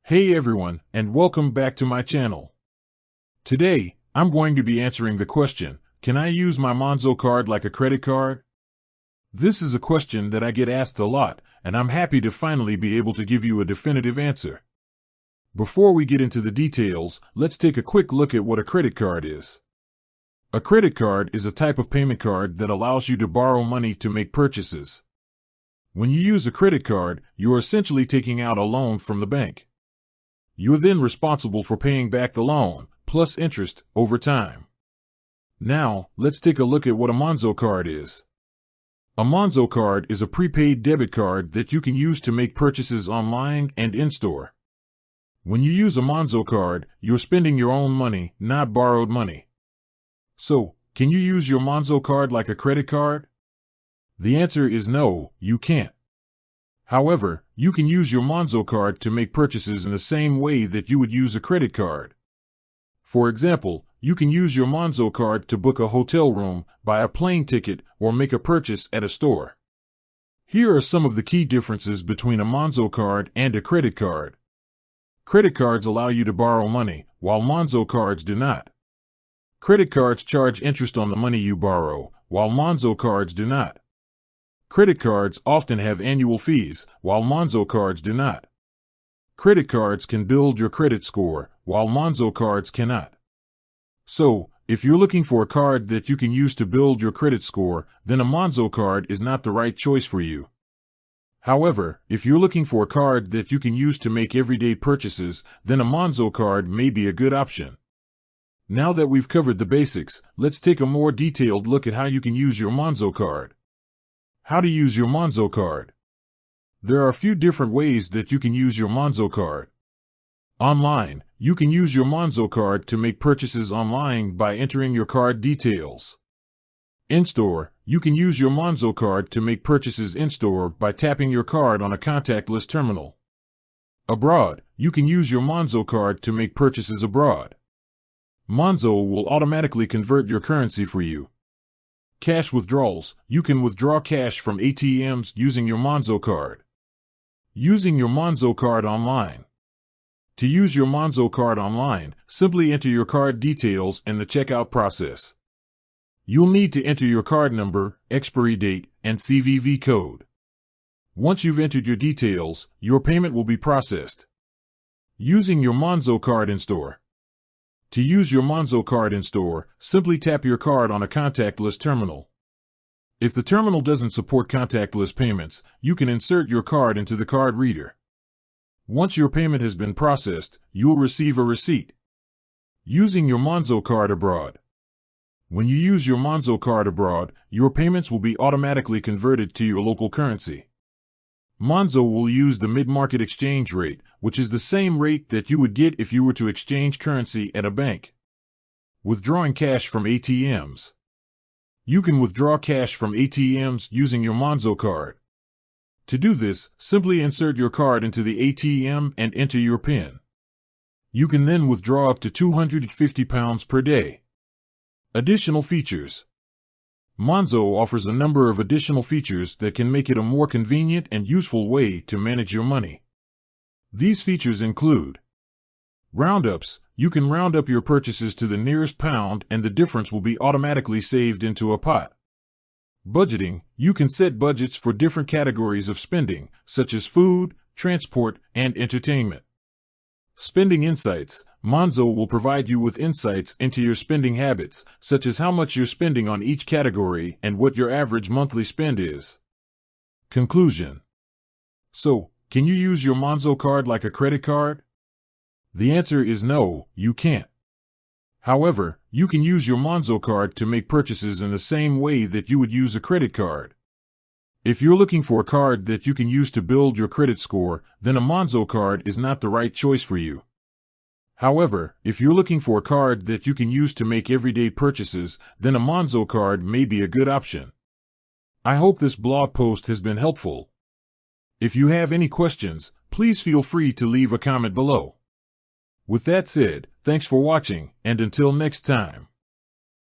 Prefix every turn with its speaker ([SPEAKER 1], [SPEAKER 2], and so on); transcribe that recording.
[SPEAKER 1] Hey everyone, and welcome back to my channel. Today, I'm going to be answering the question, can I use my Monzo card like a credit card? This is a question that I get asked a lot, and I'm happy to finally be able to give you a definitive answer. Before we get into the details, let's take a quick look at what a credit card is. A credit card is a type of payment card that allows you to borrow money to make purchases. When you use a credit card, you're essentially taking out a loan from the bank. You're then responsible for paying back the loan, plus interest, over time. Now, let's take a look at what a Monzo card is. A Monzo card is a prepaid debit card that you can use to make purchases online and in-store. When you use a Monzo card, you're spending your own money, not borrowed money. So, can you use your Monzo card like a credit card? The answer is no, you can't. However, you can use your Monzo card to make purchases in the same way that you would use a credit card. For example, you can use your Monzo card to book a hotel room, buy a plane ticket, or make a purchase at a store. Here are some of the key differences between a Monzo card and a credit card. Credit cards allow you to borrow money, while Monzo cards do not. Credit cards charge interest on the money you borrow, while Monzo cards do not. Credit cards often have annual fees, while Monzo cards do not. Credit cards can build your credit score, while Monzo cards cannot. So, if you're looking for a card that you can use to build your credit score, then a Monzo card is not the right choice for you. However, if you're looking for a card that you can use to make everyday purchases, then a Monzo card may be a good option. Now that we've covered the basics, let's take a more detailed look at how you can use your Monzo card. How to use your Monzo card. There are a few different ways that you can use your Monzo card. Online, you can use your Monzo card to make purchases online by entering your card details. In-store, you can use your Monzo card to make purchases in-store by tapping your card on a contactless terminal. Abroad, you can use your Monzo card to make purchases abroad. Monzo will automatically convert your currency for you. Cash withdrawals, you can withdraw cash from ATMs using your Monzo card. Using your Monzo card online. To use your Monzo card online, simply enter your card details in the checkout process. You'll need to enter your card number, expiry date, and CVV code. Once you've entered your details, your payment will be processed. Using your Monzo card in-store. To use your Monzo card in-store, simply tap your card on a contactless terminal. If the terminal doesn't support contactless payments, you can insert your card into the card reader. Once your payment has been processed, you'll receive a receipt. Using your Monzo card abroad. When you use your Monzo card abroad, your payments will be automatically converted to your local currency. Monzo will use the mid-market exchange rate, which is the same rate that you would get if you were to exchange currency at a bank. Withdrawing cash from ATMs. You can withdraw cash from ATMs using your Monzo card. To do this, simply insert your card into the ATM and enter your PIN. You can then withdraw up to £250 per day. Additional features. Monzo offers a number of additional features that can make it a more convenient and useful way to manage your money. These features include roundups. You can round up your purchases to the nearest pound and the difference will be automatically saved into a pot. Budgeting. You can set budgets for different categories of spending, such as food, transport, and entertainment. Spending insights. Monzo will provide you with insights into your spending habits, such as how much you're spending on each category and what your average monthly spend is. Conclusion. So, can you use your Monzo card like a credit card? The answer is no, you can't. However, you can use your Monzo card to make purchases in the same way that you would use a credit card. If you're looking for a card that you can use to build your credit score, then a Monzo card is not the right choice for you. However, if you're looking for a card that you can use to make everyday purchases, then a Monzo card may be a good option. I hope this blog post has been helpful. If you have any questions, please feel free to leave a comment below. With that said, thanks for watching, and until next time.